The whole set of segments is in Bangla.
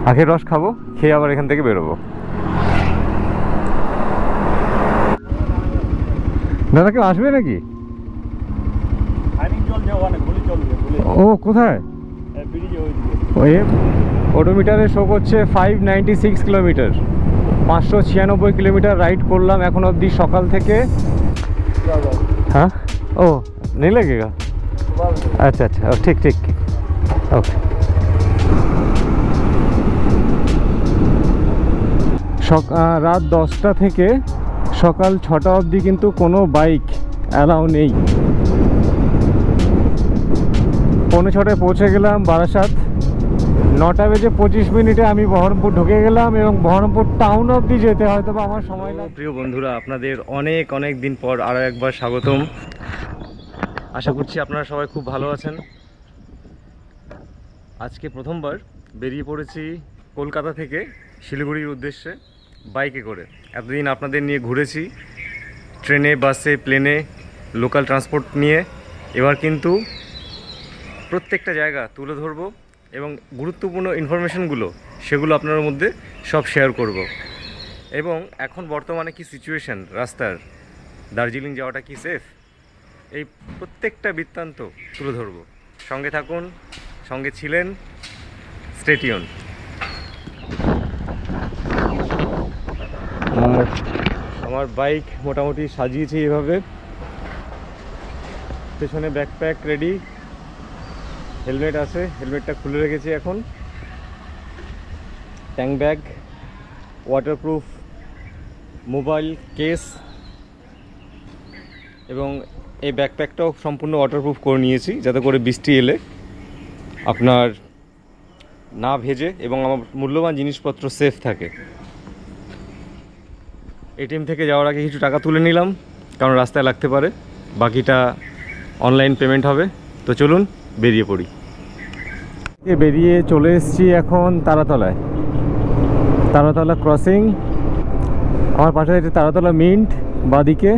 আখের রস খাবো, খেয়ে আবার এখান থেকে বেরোবো। দাদা কেউ আসবে নাকি? ও কোথায়? ওই ওডোমিটারে শো করছে 596 কিলোমিটার, 596 কিলোমিটার রাইড করলাম এখন অবধি সকাল থেকে। হ্যাঁ ও নেই লাগেগা। আচ্ছা আচ্ছা ঠিক ঠিক ওকে। রাত 10টা থেকে সকাল 6টা অবধি কিন্তু কোনো বাইক অ্যালাউ নেই। 5:45 পৌঁছে গেলাম বারাসাত। 9টা বেজে 25 মিনিটে আমি বহরমপুর ঢুকে গেলাম এবং বহরমপুর টাউন অবধি যেতে হয়তো বা আমার সময় লাগে। প্রিয় বন্ধুরা, আপনাদের অনেক অনেক দিন পর আরও একবার স্বাগতম। আশা করছি আপনারা সবাই খুব ভালো আছেন। আজকে প্রথমবার বেরিয়ে পড়েছি কলকাতা থেকে শিলিগুড়ির উদ্দেশ্যে বাইকে করে। এতদিন আপনাদের নিয়ে ঘুরেছি ট্রেনে, বাসে, প্লেনে, লোকাল ট্রান্সপোর্ট নিয়ে। এবার কিন্তু প্রত্যেকটা জায়গা তুলে ধরবো এবং গুরুত্বপূর্ণ ইনফরমেশনগুলো সেগুলো আপনার মধ্যে সব শেয়ার করব। এবং এখন বর্তমানে কি সিচুয়েশন রাস্তার, দার্জিলিং যাওয়াটা কি সেফ, এই প্রত্যেকটা বৃত্তান্ত তুলে ধরবো। সঙ্গে থাকুন, সঙ্গে ছিলেন, স্টে টিউন। আর আমার বাইক মোটামুটি সাজিয়েছি এভাবে, পেছনে ব্যাকপ্যাক রেডি, হেলমেট আছে, হেলমেটটা খুলে রেখেছি এখন, tank bag, waterproof mobile case, এবং এই ব্যাকপ্যাকটাও সম্পূর্ণ ওয়াটারপ্রুফ করে নিয়েছি যাতে করে বৃষ্টি এলে আপনার না ভেজে এবং আমার মূল্যবান জিনিসপত্র সেফ থাকে। এটিএম থেকে যাওয়ার আগে কিছু টাকা তুলে নিলাম, কারণ রাস্তায় লাগতে পারে, বাকিটা অনলাইন পেমেন্ট হবে। তো চলুন বেরিয়ে পড়ি। বেরিয়ে চলে এসেছি এখন তারাতলায়, তারাতলা ক্রসিং। আমার পাশে আছে তারাতলা মিন্ট বাদিকে,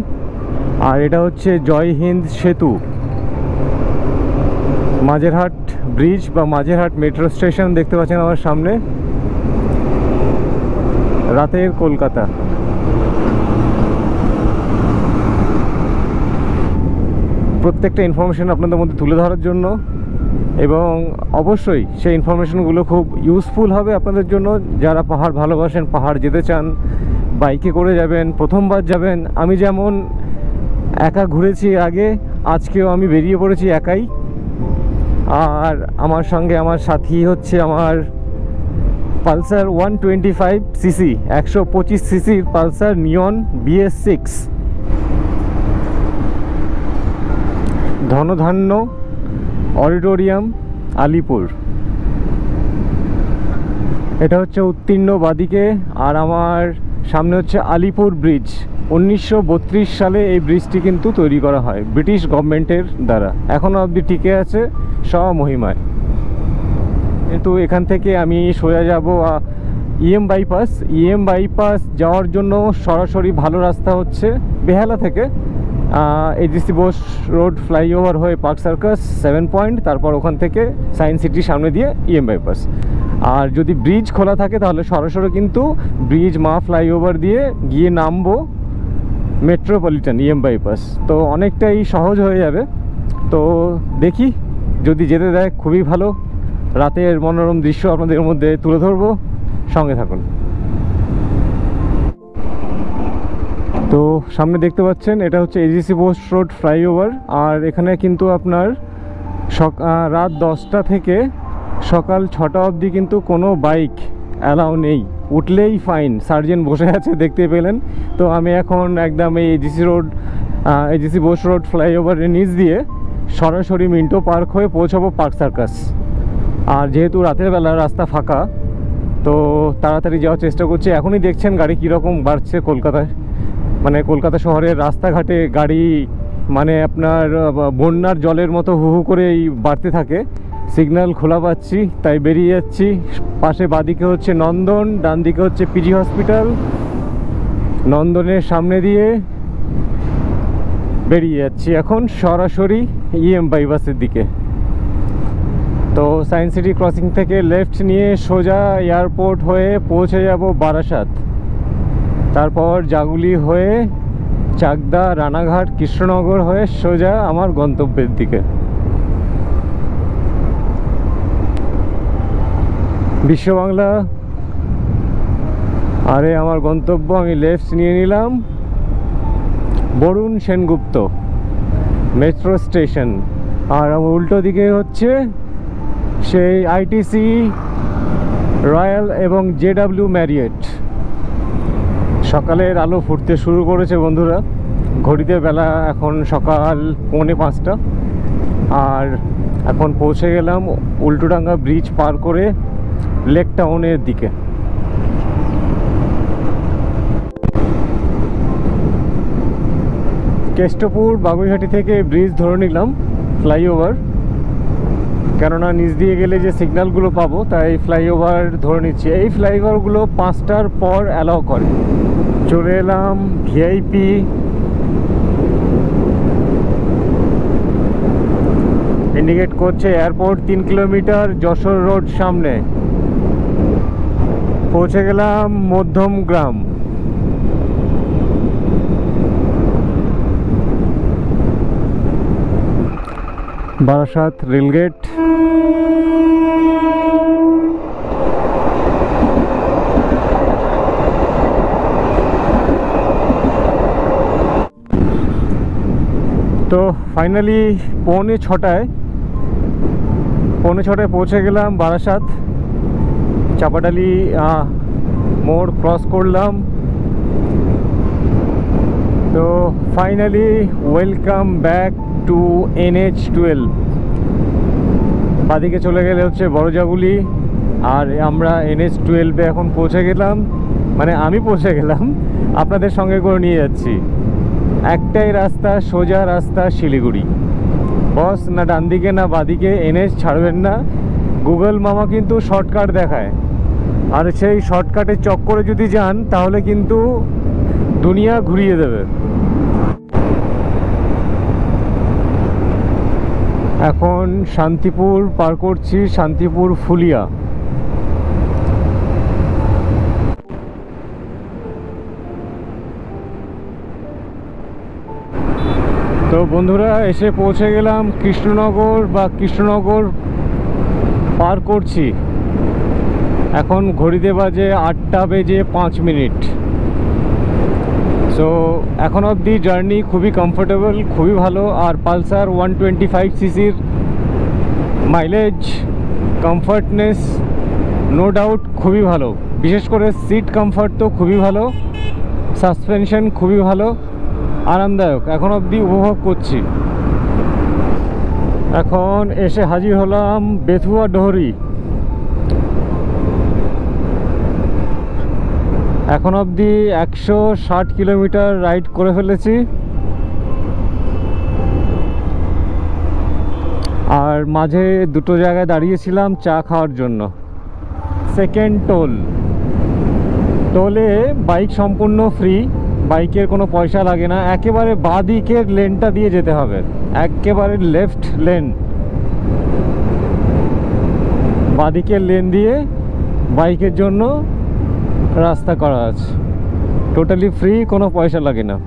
আর এটা হচ্ছে জয় হিন্দ সেতু, মাঝেরহাট ব্রিজ বা মাঝেরহাট মেট্রো স্টেশন দেখতে পাচ্ছেন আমার সামনে। রাতের কলকাতা। প্রত্যেকটা ইনফরমেশন আপনাদের মধ্যে তুলে ধরার জন্য, এবং অবশ্যই সেই ইনফরমেশনগুলো খুব ইউজফুল হবে আপনাদের জন্য যারা পাহাড় ভালোবাসেন, পাহাড় যেতে চান, বাইকে করে যাবেন, প্রথমবার যাবেন। আমি যেমন একা ঘুরেছি আগে, আজকেও আমি বেরিয়ে পড়েছি একাই। আর আমার সঙ্গে আমার সাথী হচ্ছে আমার পালসার 125 সিসি, 125 সিসির পালসার নিয়ন BS6, ধনধান্য অডিটোরিয়াম আলিপুর। এটা হচ্ছে উত্তীর্ণ বাদিকে, আর আমার সামনে হচ্ছে আলিপুর ব্রিজ। 1932 সালে এই ব্রিজটি কিন্তু তৈরি করা হয় ব্রিটিশ গভর্নমেন্টের দ্বারা, এখনও অবধি টিকে আছে স্বমহিমায়। কিন্তু এখান থেকে আমি সোজা যাব EM বাইপাস। EM বাইপাস যাওয়ার জন্য সরাসরি ভালো রাস্তা হচ্ছে বেহালা থেকে AGC বোস রোড ফ্লাইওভার হয়ে পার্ক সার্কাস 7 পয়েন্ট, তারপর ওখান থেকে সায়েন্স সিটির সামনে দিয়ে EM বাইপাস। আর যদি ব্রিজ খোলা থাকে তাহলে সরাসরি কিন্তু ব্রিজ মা ফ্লাইওভার দিয়ে গিয়ে নামবো মেট্রোপলিটন EM বাইপাস। তো অনেকটাই সহজ হয়ে যাবে। তো দেখি, যদি যেতে দেয় খুবই ভালো। রাতের মনোরম দৃশ্য আপনাদের মধ্যে তুলে ধরবো, সঙ্গে থাকুন। তো সামনে দেখতে পাচ্ছেন এটা হচ্ছে AGC বোস রোড ফ্লাইওভার। আর এখানে কিন্তু আপনার রাত 10টা থেকে সকাল 6টা অবধি কিন্তু কোনো বাইক অ্যালাউ নেই, উঠলেই ফাইন। সার্জেন্ট বসে আছে দেখতে পেলেন। তো আমি এখন একদম এই AGC বোস রোড ফ্লাইওভারের নিচ দিয়ে সরাসরি মিন্টো পার্ক হয়ে পৌঁছাবো পার্ক সার্কাস। আর যেহেতু রাতের বেলা রাস্তা ফাঁকা, তো তাড়াতাড়ি যাওয়ার চেষ্টা করছি। এখনই দেখছেন গাড়ি কীরকম বাড়ছে কলকাতায়, মানে কলকাতা শহরের রাস্তাঘাটে গাড়ি মানে আপনার বন্যার জলের মতো হু হু করেই বাড়তে থাকে। সিগন্যাল খোলা পাচ্ছি তাই বেরিয়ে যাচ্ছি। পাশে বাদিকে হচ্ছে নন্দন, ডান দিকে হচ্ছে PG হসপিটাল। নন্দনের সামনে দিয়ে বেরিয়ে যাচ্ছি এখন সরাসরি EM বাইপাসের দিকে। সায়েন্স সিটি ক্রসিং থেকে লেফট নিয়ে সোজা এয়ারপোর্ট হয়ে পৌঁছে যাব বারাসাত, তারপর জাগুলি হয়ে চাকদা, রানাঘাট, কৃষ্ণনগর হয়ে সোজা আমার গন্তব্যের দিকে। বিশ্ব বাংলা, আরে আমার গন্তব্য। আমি লেফট নিয়ে নিলাম বরুণ সেনগুপ্ত মেট্রো স্টেশন, আর আমার উল্টো দিকে হচ্ছে সেই আইটিসি, রয়্যাল এবং জেডাব্লিউ ম্যারিয়েট। সকালের আলো ফুটতে শুরু করেছে বন্ধুরা, ঘড়িতে বেলা এখন সকাল 4:45, আর এখন পৌঁছে গেলাম উল্টোডাঙ্গা ব্রিজ পার করে লেক টাউনের দিকে। কেষ্টপুর বাগুইহাটি থেকে ব্রিজ ধরে নিলাম ফ্লাইওভার, কেননা নিচ দিয়ে গেলে যে সিগন্যালগুলো পাবো তাই ফ্লাইওভার ধরে নিচ্ছি। এই ফ্লাইওভারগুলো 5টার পর অ্যালাউ করে। চলে এলাম ভিআইপি, ইন্ডিকেট করছে এয়ারপোর্ট 3 কিলোমিটার, যশোর রোড সামনে। পৌঁছে গেলাম মধ্যমগ্রাম। বারাসাত রেলগেট। তো ফাইনালি 5:45 পৌঁছে গেলাম বারাসাত। চাপাডালি মোড় ক্রস করলাম। তো finally welcome back to NH12। বাদিকে চলে গেলে হচ্ছে বড়জাগুলি, আর আমরা NH12-এ এখন পৌঁছে গেলাম, মানে আমি পৌঁছে গেলাম, আপনাদের সঙ্গে করে নিয়ে যাচ্ছি। একটাই রাস্তা, সোজা রাস্তা শিলিগুড়ি। বস না ডান দিকে না বাদিকে, NH ছাড়বেন না। গুগল মামা কিন্তু শর্টকাট দেখায়, আর সেই শর্টকাটের চক্করে যদি যান তাহলে কিন্তু দুনিয়া ঘুরিয়ে দেবে। এখন শান্তিপুর পার করছি, শান্তিপুর ফুলিয়া। তো বন্ধুরা এসে পৌঁছে গেলাম কৃষ্ণনগর, বা কৃষ্ণনগর পার করছি। এখন ঘড়িতে বাজে 8:05। সো এখন অবধি জার্নি খুবই কমফোর্টেবল, খুবই ভালো। আর পালসার 125cc-র মাইলেজ, কমফর্টনেস নো ডাউট খুবই ভালো। বিশেষ করে সিট কমফর্ট তো খুবই ভালো, সাসপেনশন খুবই ভালো, আরামদায়ক। এখন অবধি উপভোগ করছি। এখন এসে হাজির হলাম বেথুয়া ডোহরি। এখন অবধি 160 কিলোমিটার রাইড করে ফেলেছি। আর মাঝে দুটো জায়গায় দাঁড়িয়েছিলাম চা খাওয়ার জন্য। সেকেন্ড টোলে বাইক সম্পূর্ণ ফ্রি, বাইকের কোনো পয়সা লাগে না। একেবারে বাঁ দিকের লেনটা দিয়ে যেতে হবে, একেবারে লেফট লেন, বাঁ দিকের লেন দিয়ে বাইকের জন্য রাস্তা করা আছে। টোটালি ফ্রি, কোনো পয়সা লাগে না।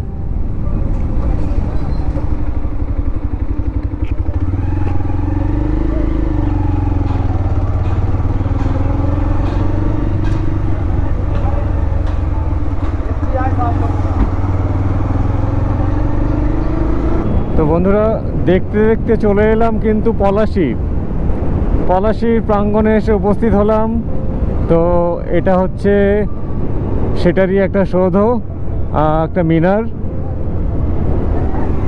তো বন্ধুরা দেখতে দেখতে চলে এলাম কিন্তু পলাশির প্রাঙ্গণে এসে উপস্থিত হলাম। তো এটা হচ্ছে সেটারই একটা সৌধ, একটা মিনার,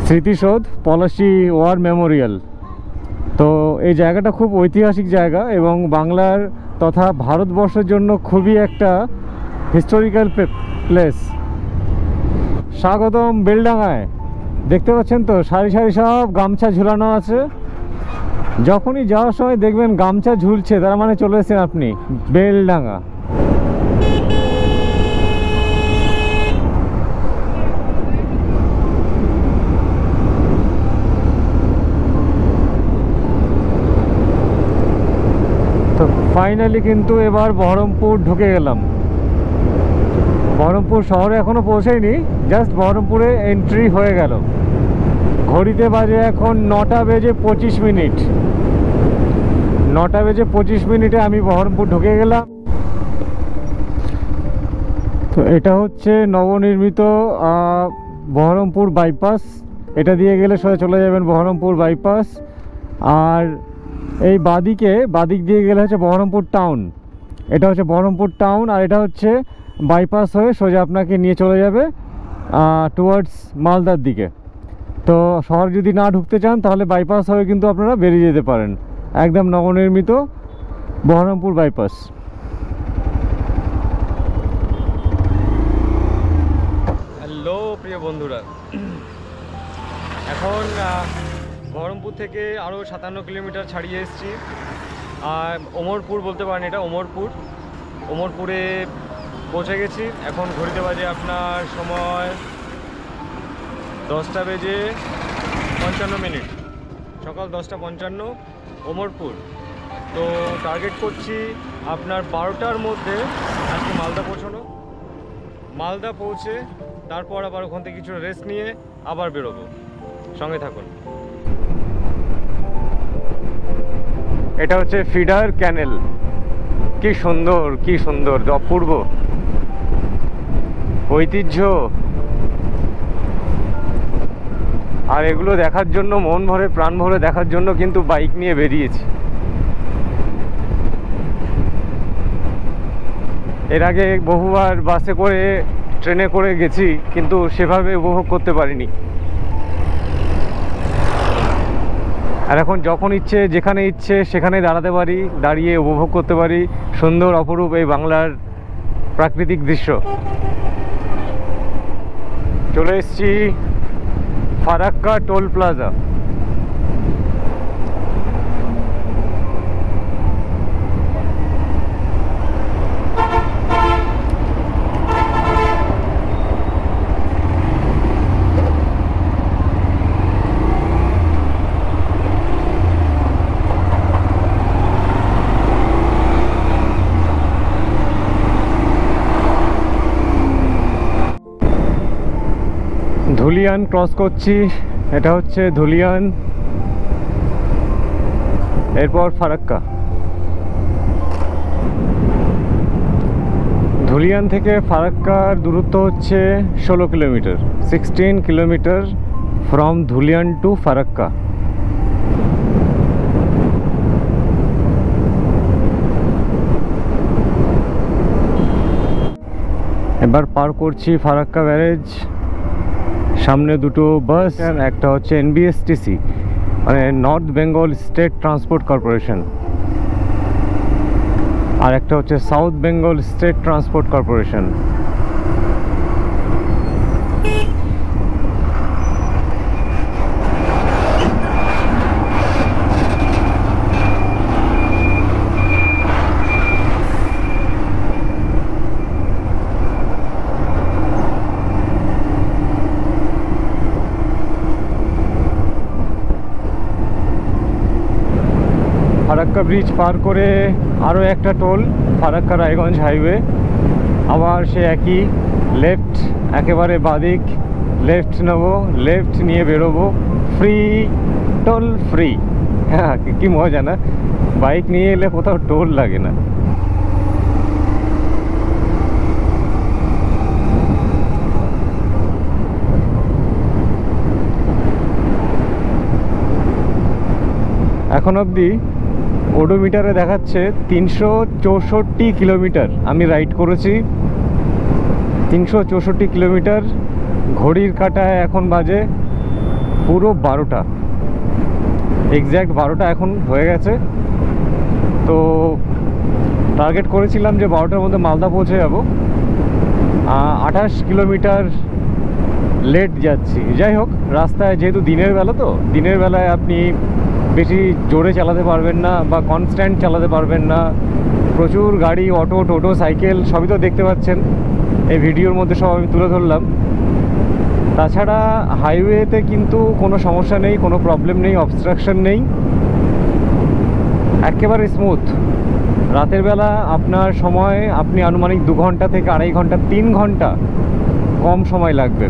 স্মৃতিসৌধ, পলাশি ওয়ার মেমোরিয়াল। তো এই জায়গাটা খুব ঐতিহাসিক জায়গা এবং বাংলার তথা ভারতবর্ষের জন্য খুবই একটা হিস্টোরিক্যাল প্লেস। স্বাগতম বেলডাঙায়। দেখতে পাচ্ছেন তো সারি সারি সব গামছা ঝুলানো আছে। যখনই যাওয়ার সময় দেখবেন গামছা ঝুলছে, তার মানে চলে এসেছেন আপনি বেলডাঙা। ফাইনালি কিন্তু এবার বহরমপুর ঢুকে গেলাম। বহরমপুর শহরে এখনো পৌঁছাইনি, জাস্ট বহরমপুরে এন্ট্রি হয়ে গেল। ঘড়িতে বাজে এখন 9টা বেজে 25 মিনিট। 9টা বেজে 25 মিনিটে আমি বহরমপুর ঢুকে গেলাম। তো এটা হচ্ছে নবনির্মিত বহরমপুর বাইপাস। এটা দিয়ে গেলে সোজা চলে যাবেন বহরমপুর বাইপাস। আর এই বাদিক দিয়ে গেলে হচ্ছে বহরমপুর টাউন। এটা হচ্ছে বহরমপুর টাউন, আর এটা হচ্ছে বাইপাস হয়ে সোজা আপনাকে নিয়ে চলে যাবে টুয়ার্ডস মালদার দিকে। তো শহর যদি না ঢুকতে চান তাহলে বাইপাস হয়ে কিন্তু আপনারা বেরিয়ে যেতে পারেন। একদম নবনির্মিত বহরমপুর বাইপাস। হ্যালো প্রিয় বন্ধুরা, এখন বহরমপুর থেকে আরও 57 কিলোমিটার ছাড়িয়ে এসেছি। আর ওমরপুর বলতে পারেন, এটা ওমরপুরে পৌঁছে গেছি। এখন ঘড়িতে বাজে আপনার সময় 10টা বেজে 55 মিনিট, সকাল 10টা 55 ওমরপুর। তো টার্গেট করছি আপনার 12টার মধ্যে আজকে মালদা পৌঁছানো। মালদা পৌঁছে তারপর আবার ওখান থেকে কিছু রেস্ট নিয়ে আবার বেরোবো। সঙ্গে থাকুন। এটা হচ্ছে ফিডার ক্যানেল। কি সুন্দর অপূর্ব ঐতিহ্য। আর এগুলো দেখার জন্য মন ভরে প্রাণ ভরে দেখার জন্য কিন্তু বাইক নিয়ে বেরিয়েছি। এর আগে বহুবার বাসে করে ট্রেনে করে গেছি, কিন্তু সেভাবে উপভোগ করতে পারিনি। আর এখন যখন ইচ্ছে যেখানে ইচ্ছে সেখানে দাঁড়াতে পারি, দাঁড়িয়ে উপভোগ করতে পারি সুন্দর অপরূপ এই বাংলার প্রাকৃতিক দৃশ্য। চলে এসেছি Farakka toll plaza. Dhulian cross করছি। এটা হচ্ছে ধুলিয়ান, এরপর ফারাক্কা। ধুলিয়ান থেকে ফারাক্কার দূরত্ব হচ্ছে 16 kilometre, 16 kilometre from Dhulian to Farakka. এবার পার করছি ফারাক্কা ব্যারেজ। সামনে দুটো বাস, একটা হচ্ছে এনবিএসটিসি মানে North Bengal State Transport Corporation, আর একটা হচ্ছে South Bengal State Transport Corporation. Farakka bridge পার করে আরও একটা টোল, ফারাক্কা রায়গঞ্জ হাইওয়ে। আবার সে একই লেফট, একেবারে বাদিক লেফট নেব, লেফট নিয়ে বেরোবো। Free toll free. হ্যাঁ, কি মজা না, বাইক নিয়ে এলে কোথাও টোল লাগে না। এখন অবধি ওডোমিটারে দেখাচ্ছে 364 কিলোমিটার আমি রাইড করেছি। 364 কিলোমিটার। ঘড়ির কাঁটায় এখন বাজে পুরো 12টা, এক্স্যাক্ট 12টা এখন হয়ে গেছে। তো টার্গেট করেছিলাম যে 12টার মধ্যে মালদা পৌঁছে যাব। 28 কিলোমিটার লেট যাচ্ছি। যাই হোক, রাস্তায় যেহেতু দিনের বেলা, তো দিনের বেলায় আপনি বেশি জোরে চালাতে পারবেন না বা কনস্ট্যান্ট চালাতে পারবেন না। প্রচুর গাড়ি, অটো, টোটো, সাইকেল সবই তো দেখতে পাচ্ছেন, এই ভিডিওর মধ্যে সব আমি তুলে ধরলাম। তাছাড়া হাইওয়েতে কিন্তু কোনো সমস্যা নেই, কোনো প্রবলেম নেই, অবস্ট্রাকশন নেই, একেবারে স্মুথ। রাতের বেলা আপনার সময় আপনি আনুমানিক 2 ঘন্টা থেকে 2.5 ঘন্টা 3 ঘন্টা কম সময় লাগবে।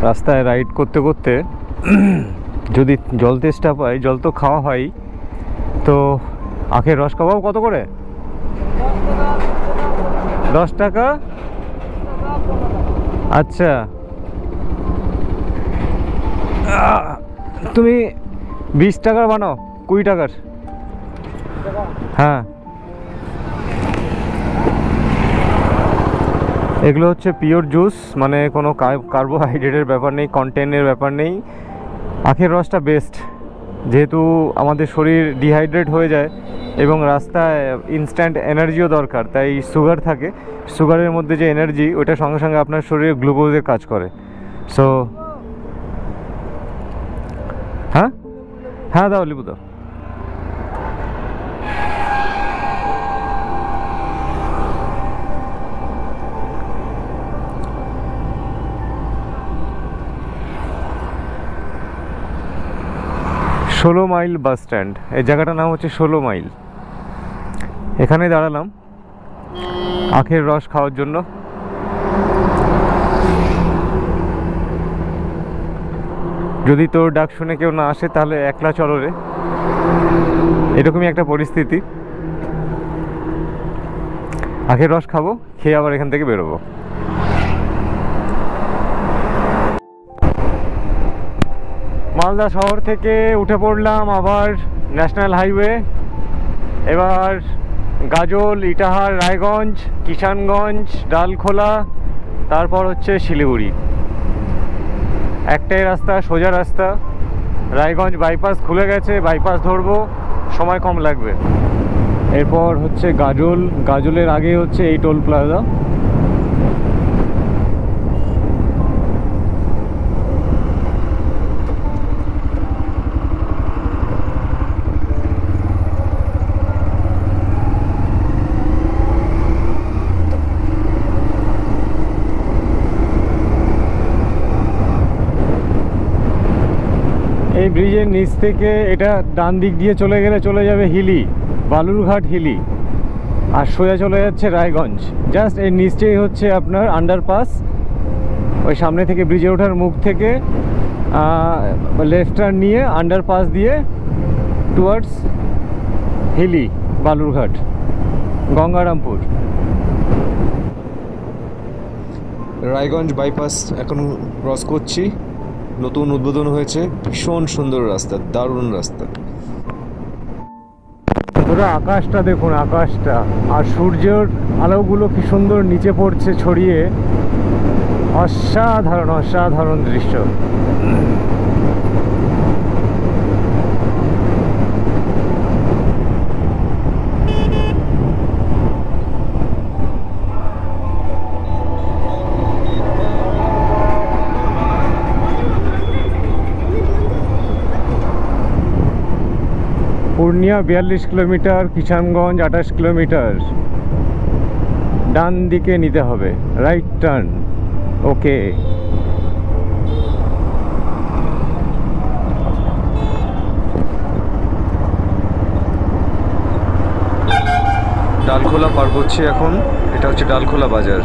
রাস্তায় রাইড করতে করতে যদি জল তেষ্টা পাই, জল তো খাওয়া হয়, তো আখের রস খাওয়াও কত করে? 10 টাকা। আচ্ছা, তুমি 20 টাকার বানাও, 20 টাকার। হ্যাঁ, এগুলো হচ্ছে পিওর জুস, মানে কোনো কার্বোহাইড্রেটের ব্যাপার নেই, কন্টেন্টের ব্যাপার নেই। আখের রসটা বেস্ট, যেহেতু আমাদের শরীর ডিহাইড্রেট হয়ে যায় এবং রাস্তায় ইনস্ট্যান্ট এনার্জিও দরকার, তাই সুগার থাকে। সুগারের মধ্যে যে এনার্জি, ওইটা সঙ্গে সঙ্গে আপনার শরীরে গ্লুকোজের কাজ করে। সো হ্যাঁ হ্যাঁ, দাও লিবু দাও। ষোলো মাইল বাস স্ট্যান্ড, এই জায়গাটার নাম হচ্ছে 16 মাইল। এখানে দাঁড়ালাম আখের রস খাওয়ার জন্য। যদি তোর ডাক শুনে কেউ না আসে তাহলে একলা চলো রে, এরকমই একটা পরিস্থিতি। আখের রস খাবো, খেয়ে আবার এখান থেকে বেরোবো। মালদা শহর থেকে উঠে পড়লাম আবার ন্যাশনাল হাইওয়ে। এবার গাজল, ইটাহার, রায়গঞ্জ, কিষানগঞ্জ, ডালখোলা, তারপর হচ্ছে শিলিগুড়ি। একটাই রাস্তা, সোজা রাস্তা। রায়গঞ্জ বাইপাস খুলে গেছে, বাইপাস ধরবো, সময় কম লাগবে। এরপর হচ্ছে গাজল, গাজলের আগে হচ্ছে এই টোল প্লাজা। এই ব্রিজের নিচ থেকে এটা ডান দিক দিয়ে চলে গেলে চলে যাবে হিলি, বালুরঘাট হিলি, আর সোজা চলে যাচ্ছে রায়গঞ্জ। জাস্ট এর নিচেই হচ্ছে আপনার আন্ডারপাস। ওই সামনে থেকে ব্রিজে ওঠার মুখ থেকে লেফট টার্ন নিয়ে আন্ডারপাস দিয়ে টুয়ার্ডস হিলি, বালুরঘাট, গঙ্গারামপুর। রায়গঞ্জ বাইপাস এখন ক্রস করছি। নতুন উদ্বোধন হয়েছে, ভীষণ সুন্দর রাস্তা, দারুণ রাস্তা। পুরো আকাশটা দেখুন, আকাশটা আর সূর্যের আলোগুলো কি সুন্দর নিচে পড়ছে ছড়িয়ে, অসাধারণ অসাধারণ দৃশ্য। Purnia 42 kilometre, Kishanganj 28 kilometre. ডান দিকে নিতে হবে, রাইট টার্ন। ওকে, ডালখোলা পার করছি এখন। এটা হচ্ছে ডালখোলা বাজার।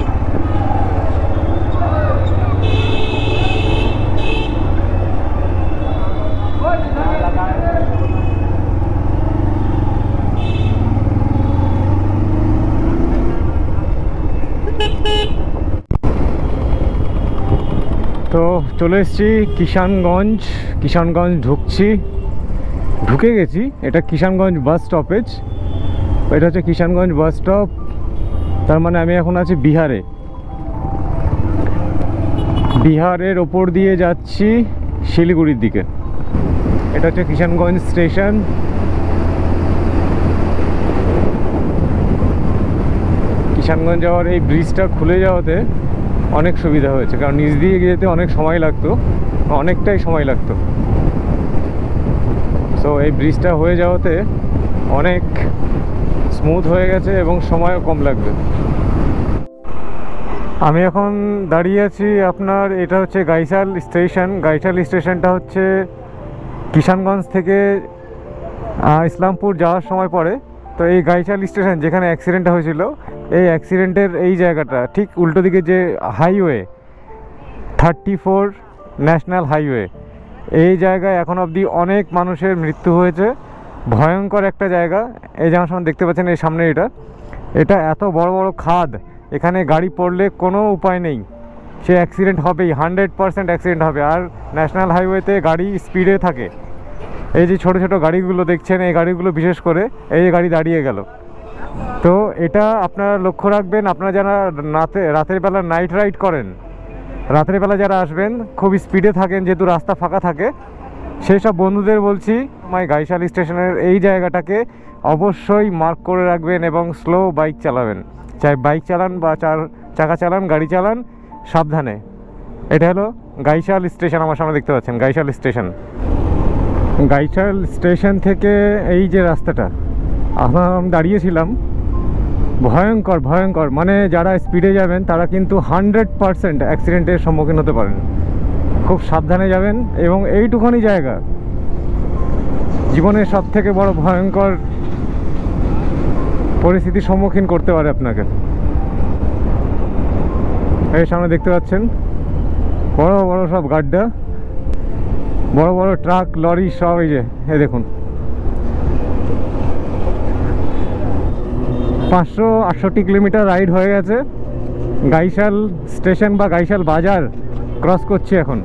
তো চলে এসেছি কিষানগঞ্জ। কিষানগঞ্জ ঢুকে গেছি। এটা কিষানগঞ্জ বাস স্টপেজ। এটা হচ্ছে কিষানগঞ্জ বাস স্টপ। তার মানে আমি এখন আছি বিহারে। বিহারের ওপর দিয়ে যাচ্ছি শিলিগুড়ির দিকে। এটা হচ্ছে কিষানগঞ্জ স্টেশন। কিষানগঞ্জ যাওয়ার এই ব্রিজটা খুলে যাওয়াতে অনেক সুবিধা হয়েছে, কারণ নিচ দিয়ে যেতে অনেক সময় লাগতো, অনেকটাই সময় লাগতো। সো এই ব্রিজটা হয়ে যাওয়াতে অনেক স্মুথ হয়ে গেছে এবং সময়ও কম লাগবে। আমি এখন দাঁড়িয়ে আছি আপনার, এটা হচ্ছে গাইসাল স্টেশন। গাইসাল স্টেশনটা হচ্ছে কিষানগঞ্জ থেকে ইসলামপুর যাওয়ার সময় পরে, তো এই গাইচাল স্টেশন যেখানে অ্যাক্সিডেন্টটা হয়েছিল, এই অ্যাক্সিডেন্টের এই জায়গাটা ঠিক উল্টো দিকে যে হাইওয়ে 34 ন্যাশনাল হাইওয়ে, এই জায়গায় এখন অবধি অনেক মানুষের মৃত্যু হয়েছে। ভয়ঙ্কর একটা জায়গা। এই যেমন সামনে দেখতে পাচ্ছেন, এই সামনে এটা এত বড় বড় খাদ, এখানে গাড়ি পড়লে কোনো উপায় নেই, সে অ্যাক্সিডেন্ট হবেই, 100% অ্যাক্সিডেন্ট হবে। আর ন্যাশনাল হাইওয়েতে গাড়ি স্পিডে থাকে। এই যে ছোট ছোট গাড়িগুলো দেখছেন, এই গাড়িগুলো বিশেষ করে, এই যে গাড়ি দাঁড়িয়ে গেল, তো এটা আপনারা লক্ষ্য রাখবেন। আপনারা যারা রাতের বেলা নাইট রাইড করেন, রাতের বেলা যারা আসবেন, খুব স্পিডে থাকেন, যেহেতু রাস্তা ফাঁকা থাকে, সেই সব বন্ধুদের বলছি গাইশাল স্টেশনের এই জায়গাটাকে অবশ্যই মার্ক করে রাখবেন এবং স্লো বাইক চালাবেন। চাই বাইক চালান বা 4 চাকা চালান, গাড়ি চালান, সাবধানে। এটা হলো গাইশাল স্টেশন, আমার সামনে দেখতে পাচ্ছেন গাইশাল স্টেশন। গাইশাল স্টেশন থেকে এই যে রাস্তাটা আমরা দাঁড়িয়েছিলাম, ভয়ঙ্কর ভয়ঙ্কর, মানে যারা স্পিডে যাবেন তারা কিন্তু 100% অ্যাক্সিডেন্টের সম্মুখীন হতে পারেন। খুব সাবধানে যাবেন। এবং এইটুখানি জায়গা জীবনের সব থেকে বড় ভয়ঙ্কর পরিস্থিতির সম্মুখীন করতে পারে আপনাকে। এই সামনে দেখতে পাচ্ছেন বড় বড় সব গাড্ডা, বড় বড় ট্রাক, লরি সব। এই যে দেখুন, 568 কিলোমিটার রাইড হয়ে গেছে। গাইশাল স্টেশন বা গাইশাল বাজার ক্রস করছি এখন।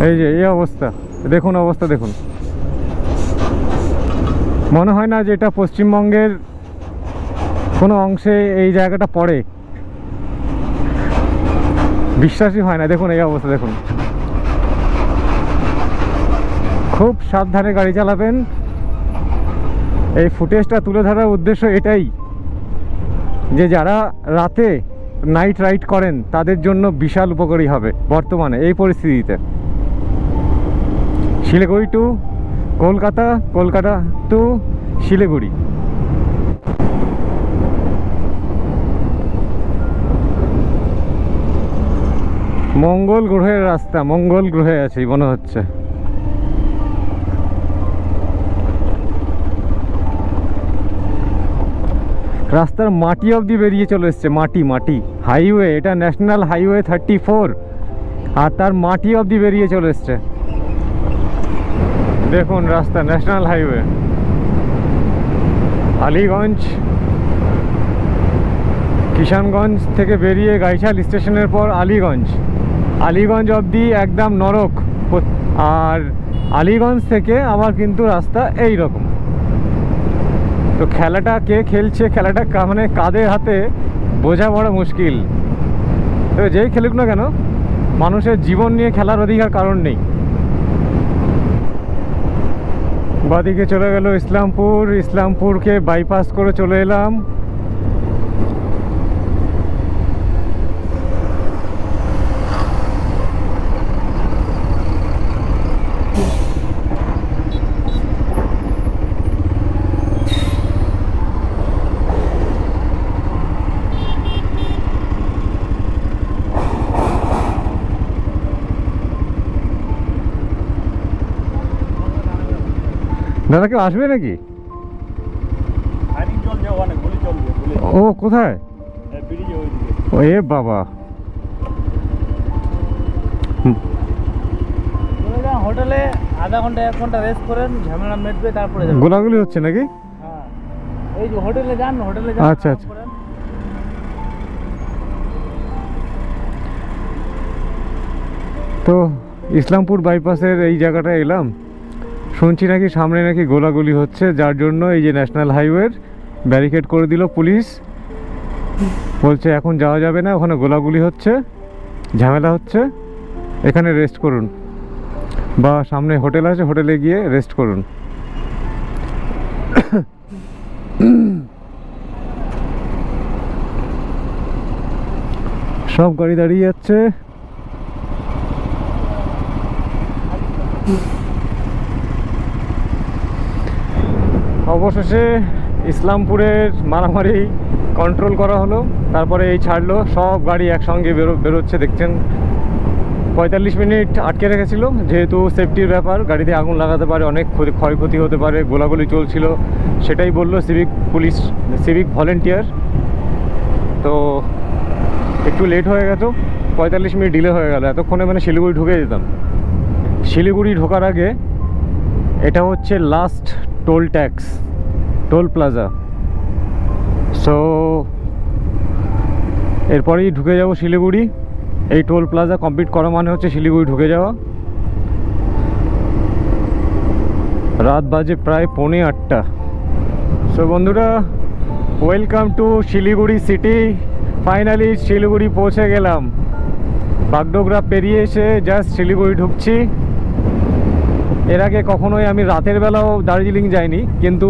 এই যে এই অবস্থা দেখুন, অবস্থা দেখুন। মনে হয় না যে এটা পশ্চিমবঙ্গের কোনো অংশে এই জায়গাটা পড়ে, বিশ্বাসই হয় না। দেখুন এই অবস্থা দেখুন। খুব সাবধানে গাড়ি চালাবেন। এই ফুটেজটা তুলে ধরার উদ্দেশ্য এটাই যে যারা রাতে নাইট রাইড করেন তাদের জন্য বিশাল উপকারী হবে বর্তমানে এই পরিস্থিতিতে। Siliguri to Kolkata, Kolkata to Siliguri. মঙ্গল গ্রহের রাস্তা, মঙ্গল গ্রহে আছি মনে হচ্ছে। রাস্তার মাটি অবধি বেরিয়ে চলে এসছে, মাটি মাটি। হাইওয়ে, এটা ন্যাশনাল হাইওয়ে 34, আর তার মাটি অবধি বেরিয়ে চলে এসছে। দেখুন রাস্তা, ন্যাশনাল হাইওয়ে। আলিগঞ্জ, কিষানগঞ্জ থেকে বেরিয়ে গাইশাল স্টেশনের পর আলিগঞ্জ, আলিগঞ্জ অবধি একদম নরক। আর আলিগঞ্জ থেকে আবার কিন্তু রাস্তা এই রকম। তো খেলাটা কে খেলছে, খেলাটা মানে কাদের হাতে বোঝা বড় মুশকিল। তো যেই খেলুক না কেন, মানুষের জীবন নিয়ে খেলার অধিকার কারণ নেই। বাদিকে চলে গেল ইসলামপুর, ইসলামপুরকে বাইপাস করে চলে এলাম। দাদা কেউ আসবে নাকি? ও কোথায়? ও এ বাবা, হোটেলে আধা ঘন্টা 1 ঘন্টা রেস্ট করেন, ঝামেলা মেটবে, তারপরে যাবেন। গোলাগুলি হচ্ছে নাকি? হ্যাঁ, এই যে হোটেলে যান, হোটেলে যান। আচ্ছা আচ্ছা। তো ইসলামপুর বাইপাসের এই জায়গাটায় এলাম, শুনছি নাকি সামনে নাকি গোলাগুলি হচ্ছে, যার জন্য এই যে ন্যাশনাল হাইওয়ের ব্যারিকেড করে দিল পুলিশ। বলছে এখন যাওয়া যাবে না, ওখানে গোলাগুলি হচ্ছে, ঝামেলা হচ্ছে, এখানে রেস্ট করুন, বা সামনে হোটেল আছে, হোটেলে গিয়ে রেস্ট করুন। সব গাড়ি দাঁড়িয়ে যাচ্ছে। অবশেষে ইসলামপুরের মারামারি কন্ট্রোল করা হলো, তারপরে এই ছাড়লো, সব গাড়ি একসঙ্গে বেরোচ্ছে দেখছেন। 45 মিনিট আটকে রেখেছিল, যেহেতু সেফটির ব্যাপার, গাড়িতে আগুন লাগাতে পারে, অনেক ক্ষয়ক্ষতি হতে পারে, গোলাগুলি চলছিল, সেটাই বললো সিভিক ভলেন্টিয়ার। তো একটু লেট হয়ে গেছে, 45 মিনিট ডিলে হয়ে গেল। এতক্ষণে মানে শিলিগুড়ি ঢুকে যেতাম। শিলিগুড়ি ঢোকার আগে এটা হচ্ছে লাস্ট টোল প্লাজা। সো এরপরেই ঢুকে যাব শিলিগুড়ি। এই টোল প্লাজা কমপ্লিট করা মানে হচ্ছে শিলিগুড়ি ঢুকে যাওয়া। রাত বাজে প্রায় 7:45। সো বন্ধুরা, welcome to Siliguri city. Finally Siliguri পৌঁছে গেলাম। বাগডোগরা পেরিয়ে এসে জাস্ট শিলিগুড়ি ঢুকছি। এর আগে কখনোই আমি রাতের বেলাও দার্জিলিং যাইনি, কিন্তু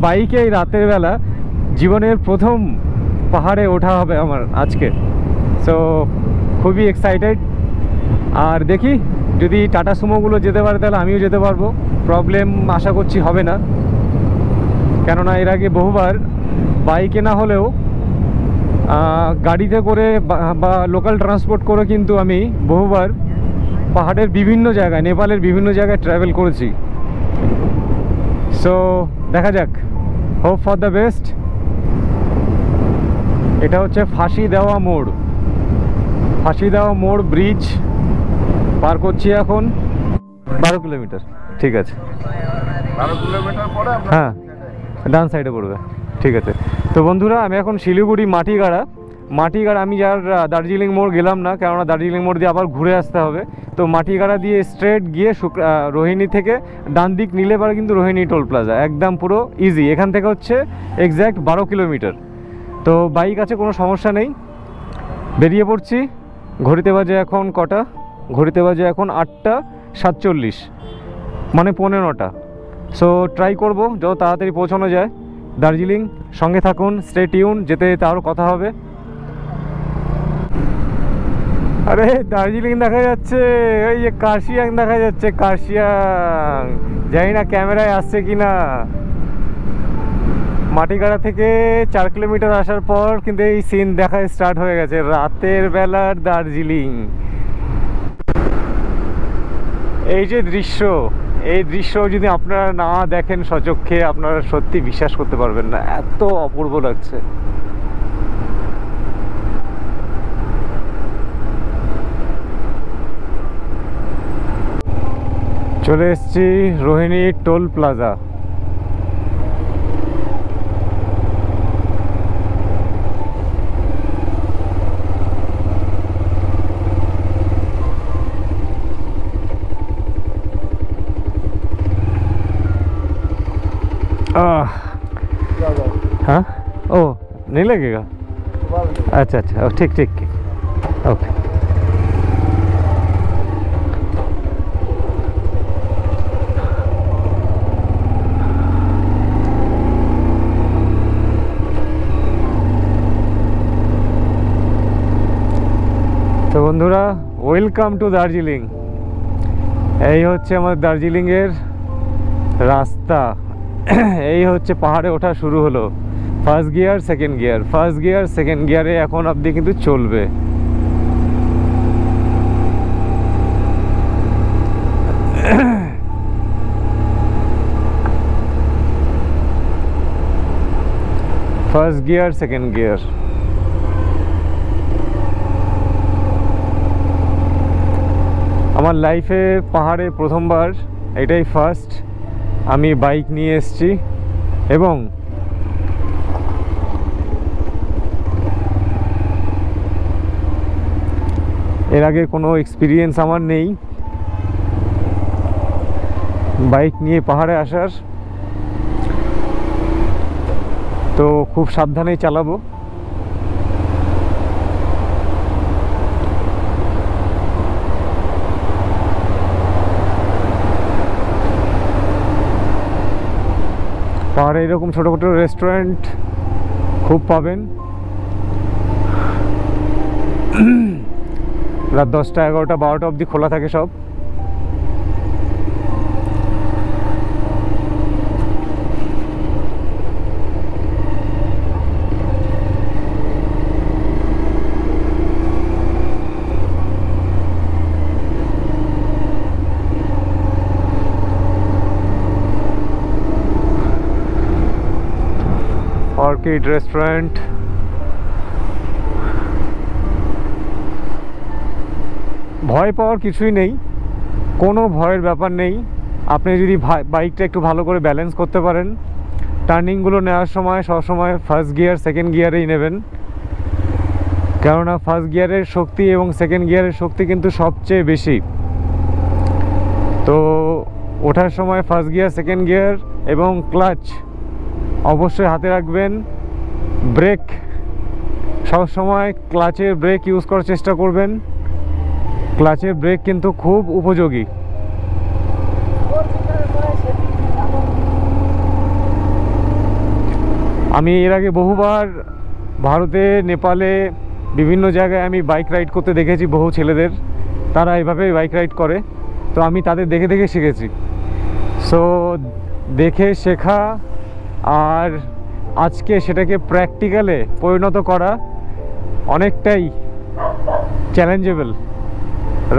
বাইকেই রাতের বেলা জীবনের প্রথম পাহাড়ে ওঠা হবে আমার আজকে। সো খুবই এক্সাইটেড। আর দেখি যদি টাটা সুমোগুলো যেতে পারে তাহলে আমিও যেতে পারবো। প্রবলেম আশা করছি হবে না, কেননা এর আগে বহুবার বাইকে না হলেও গাড়িতে করে বা লোকাল ট্রান্সপোর্ট করে কিন্তু আমি বহুবার পাহাড়ের বিভিন্ন জায়গায়, নেপালের বিভিন্ন জায়গায় ট্রাভেল করেছি। সো দেখা যাক, হোপ ফর দ্য বেস্ট। এটা হচ্ছে ফাঁসি দেওয়া মোড় ব্রিজ পার করছি এখন। 12 কিলোমিটার, ঠিক আছে। 12 কিলোমিটার পরে হ্যাঁ, ডান সাইডে পড়বে, ঠিক আছে। তো বন্ধুরা, আমি এখন শিলিগুড়ি মাটিগাড়া। আমি যার দার্জিলিং মোড় গেলাম না, কেননা দার্জিলিং মোড় দিয়ে আবার ঘুরে আসতে হবে। তো মাটিগাড়া দিয়ে স্ট্রেট গিয়ে রোহিণী থেকে ডান দিক নিলে পরে কিন্তু রোহিণী টোল প্লাজা, একদম পুরো ইজি। এখান থেকে হচ্ছে এক্স্যাক্ট 12 কিলোমিটার। তো বাইক আছে, কোনো সমস্যা নেই। বেরিয়ে পড়ছি। ঘড়িতে বাজে এখন কটা? ঘড়িতে বাজে এখন 8:47, মানে 15টা। সো ট্রাই করব যত তাড়াতাড়ি পৌঁছানো যায় দার্জিলিং। সঙ্গে থাকুন, স্টে টিউন, যেতে যেতে আরও কথা হবে। আরে দার্জিলিং দেখা যাচ্ছে, ওই যে কার্শিয়াং দেখা যাচ্ছে, কার্শিয়াং। জানি না ক্যামেরায় আসছে কি না। মাটিগাড়া থেকে 4 কিলোমিটার আসার পর কিন্তু এই সিন দেখা স্টার্ট হয়ে গেছে, রাতের বেলার দার্জিলিং। এই যে দৃশ্য, এই দৃশ্য যদি আপনারা না দেখেন সচক্ষে, আপনারা সত্যি বিশ্বাস করতে পারবেন না, এত অপূর্ব লাগছে। চলে এসেছি রোহিণী টোল প্লাজা। हाँ, ओ नहीं लगेगा। अच्छा, ठीक ओके। তো বন্ধুরা, ওয়েলকাম টু দার্জিলিং। এই হচ্ছে আমাদের দার্জিলিংয়ের রাস্তা। এই হচ্ছে পাহাড়ে ওঠা শুরু হলো। ফার্স্ট গিয়ার সেকেন্ড গিয়ারে এখন অবধি কিন্তু চলবে। First gear second gear. আমার লাইফে পাহাড়ে প্রথমবার, এটাই ফার্স্ট আমি বাইক নিয়ে এসেছি। এবং এর আগে কোনো এক্সপিরিয়েন্স আমার নেই বাইক নিয়ে পাহাড়ে আসার। তো খুব সাবধানেই চালাবো। পাহাড়ে এরকম ছোটো ছোটো রেস্টুরেন্ট খুব পাবেন। রাত 10টা 11টা 12টা অবধি খোলা থাকে সব। Orchid restaurant. ভয় পাওয়ার কিছুই নেই, কোনো ভয়ের ব্যাপার নেই। আপনি যদি বাইকটা একটু ভালো করে ব্যালেন্স করতে পারেন, টার্নিংগুলো নেওয়ার সময় সবসময় ফার্স্ট গিয়ার সেকেন্ড গিয়ারেই নেবেন, কেননা ফার্স্ট গিয়ারের শক্তি এবং সেকেন্ড গিয়ারের শক্তি কিন্তু সবচেয়ে বেশি। তো ওঠার সময় ফার্স্ট গিয়ার সেকেন্ড গিয়ার এবং ক্লাচ অবশ্যই হাতে রাখবেন। ব্রেক সবসময় ক্লাচের ব্রেক ইউজ করার চেষ্টা করবেন, ক্লাচের ব্রেক কিন্তু খুব উপযোগী। আমি এর আগে বহুবার ভারতে, নেপালে, বিভিন্ন জায়গায় আমি বাইক রাইড করতে দেখেছি বহু ছেলেদের, তারা এভাবে বাইক রাইড করে। তো আমি তাদের দেখে দেখে শিখেছি। সো দেখে শেখা আর আজকে সেটাকে প্র্যাকটিক্যালে পরিণত করা অনেকটাই চ্যালেঞ্জেবল।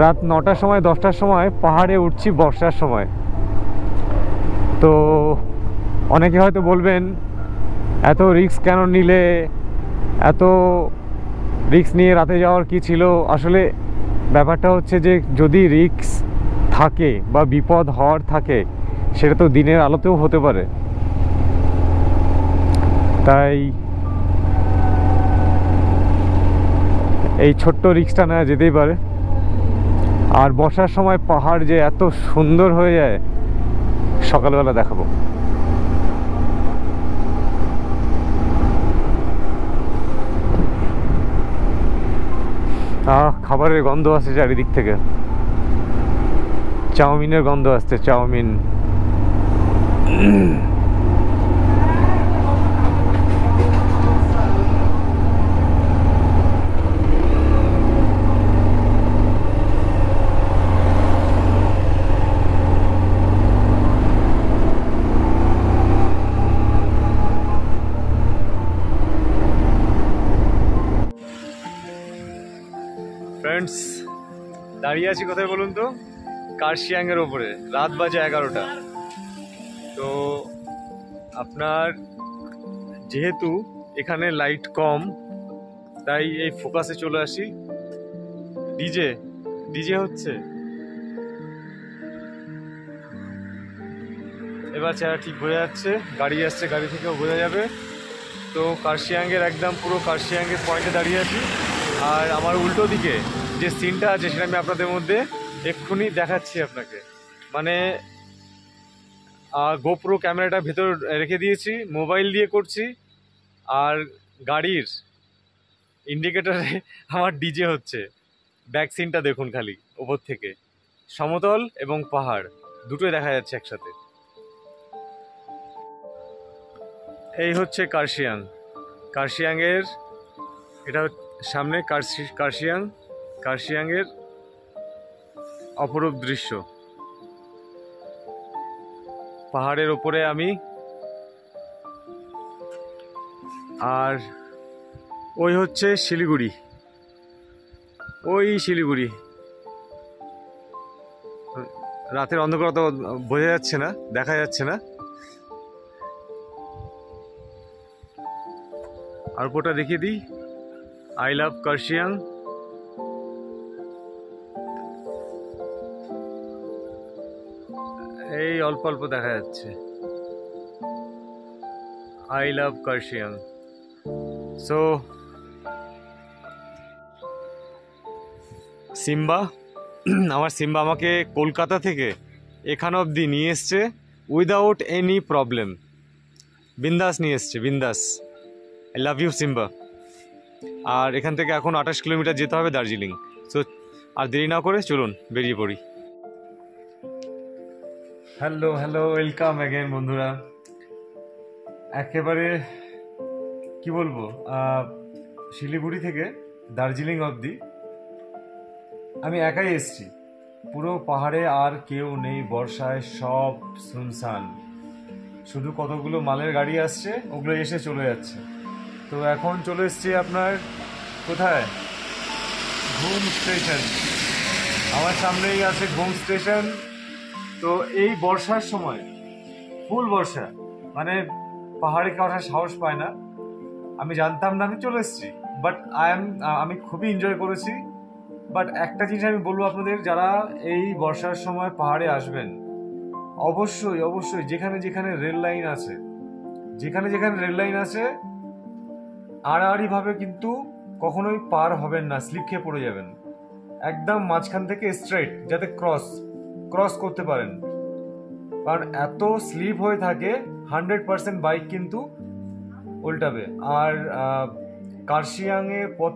রাত 9টার সময় 10টার সময় পাহাড়ে উঠছি বর্ষার সময়। তো অনেকে হয়তো বলবেন এত রিস্ক কেন নিলে, এত রিস্ক নিয়ে রাতে যাওয়ার কি ছিল। আসলে ব্যাপারটা হচ্ছে যে যদি রিস্ক থাকে বা বিপদ হওয়ার থাকে, সেটা তো দিনের আলোতেও হতে পারে। তাই এই ছোট্ট রিস্কটা নেওয়া যেতেই পারে। আর বর্ষার সময় পাহাড় যে এত সুন্দর হয়ে যায় সকালবেলা দেখাবো। খাবারের গন্ধ আসছে চারিদিক থেকে, চাউমিনের গন্ধ আসছে, চাউমিন। ফ্রেন্ডস, দাঁড়িয়ে আছি কোথায় বলুন তো? কার্শিয়াংয়ের ওপরে। রাত বাজে 11টা। তো আপনার যেহেতু এখানে লাইট কম, তাই এই ফোকাসে চলে আসি। ডিজে ডিজে হচ্ছে, এবার চেহারা ঠিক বোঝা যাচ্ছে। গাড়ি আসছে, গাড়ি থেকেও বোঝা যাবে। তো কার্শিয়াংয়ের একদম পুরো কার্শিয়াংয়ের পয়েন্টে দাঁড়িয়ে আছি। আর আমার উল্টো দিকে যে সিনটা আছে সেটা আমি আপনাদের মধ্যে এক্ষুনি দেখাচ্ছি আপনাকে। মানে গোপ্রো ক্যামেরাটা ভেতর রেখে দিয়েছি, মোবাইল দিয়ে করছি। আর গাড়ির ইন্ডিকেটারে আমার ডিজে হচ্ছে। ব্যাক সিনটা দেখুন খালি, ওপর থেকে সমতল এবং পাহাড় দুটোই দেখা যাচ্ছে একসাথে। এই হচ্ছে কার্শিয়াং। কার্শিয়াংয়ের এটা সামনে কার্শিয়াংয়ের অপরূপ দৃশ্য। পাহাড়ের ওপরে আমি, আর ওই হচ্ছে শিলিগুড়ি, ওই শিলিগুড়ি। রাতের অন্ধকারতা বোঝা যাচ্ছে না, দেখা যাচ্ছে না। আর ওটা দেখিয়ে দিই, আই লাভ কার্শিয়াং। এই অল্প অল্প দেখা যাচ্ছে, I love Kurseong. So Simba, আমার সিম্বা আমাকে কলকাতা থেকে এখান অবধি নিয়ে এসছে উইদাউট এনি প্রবলেম। বিন্দাস নিয়ে এসছে, বিন্দাস। I love you Simba. আর এখান থেকে এখন 28 কিলোমিটার যেতে হবে দার্জিলিং। সো আর দেরি না করে চলুন বেরিয়ে পড়ি। হ্যালো হ্যালো, ওয়েলকাম অ্যাগেন বন্ধুরা। একেবারে কি বলবো, শিলিগুড়ি থেকে দার্জিলিং অবধি আমি একাই এসছি। পুরো পাহাড়ে আর কেউ নেই, বর্ষায় সব শুনশান। শুধু কতগুলো মালের গাড়ি আসছে, ওগুলো এসে চলে যাচ্ছে। তো এখন চলে এসছি আপনার কোথায়, ঘুম স্টেশন। আমার সামনেই আছে ঘুম স্টেশন। তো এই বর্ষার সময়, ফুল বর্ষা, মানে পাহাড়ে কেউ আসার সাহস পায় না। আমি জানতাম না, আমি চলে এসেছি, বাট আমি খুবই এনজয় করেছি। বাট একটা জিনিস আমি বলবো আপনাদের, যারা এই বর্ষার সময় পাহাড়ে আসবেন, অবশ্যই অবশ্যই যেখানে যেখানে রেল লাইন আছে, আড়াআড়িভাবে কিন্তু কখনোই পার হবেন না, স্লিপ খেয়ে পড়ে যাবেন। একদম মাঝখান থেকে স্ট্রেট, যাতে ক্রস করতে পারেন, কারণ এত স্লিপ হয়ে থাকে 100% বাইক কিন্তু উল্টাবে। আর কার্শিয়াং এর পর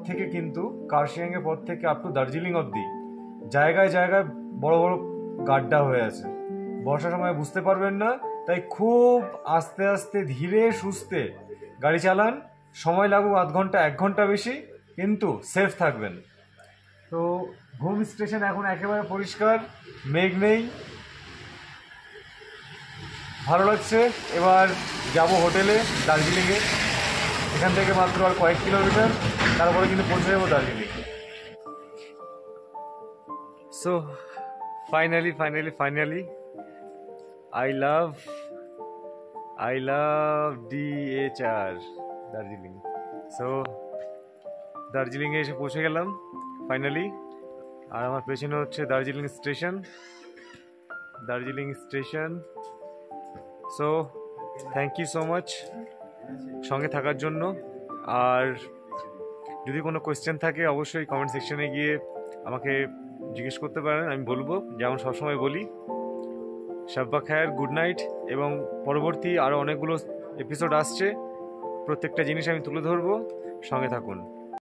থেকে আপ টু দার্জিলিং অব্দি জায়গায় জায়গায় বড় বড় গাড্ডা হয়ে আছে। বর্ষার সময় বুঝতে পারবেন না, তাই খুব আস্তে আস্তে ধীরে সুস্থে গাড়ি চালান। সময় লাগুক আধ ঘন্টা 1 ঘন্টা বেশি, কিন্তু সেফ থাকবেন। তো ঘুম স্টেশন এখন একেবারে পরিষ্কার, মেঘ নেই, ভালো লাগছে। এবার যাব হোটেলে দার্জিলিংয়ে, এখান থেকে মাত্র আর কয়েক কিলোমিটার, তারপরে কিন্তু পৌঁছে যাবো Darjeeling. So finally I love DHR Darjeeling. So দার্জিলিংয়ে এসে পৌঁছে গেলাম ফাইনালি, আর আমার পেছনে হচ্ছে Darjeeling station. So thank you so much সঙ্গে থাকার জন্য। আর যদি কোনো কোয়েশ্চেন থাকে অবশ্যই কমেন্ট সেকশনে গিয়ে আমাকে জিজ্ঞেস করতে পারেন, আমি বলবো, যেমন সবসময় বলি। শাব্বা খায়ের, গুড নাইট। এবং পরবর্তী আরও অনেকগুলো এপিসোড আসছে, প্রত্যেকটা জিনিস আমি তুলে ধরবো, সঙ্গে থাকুন।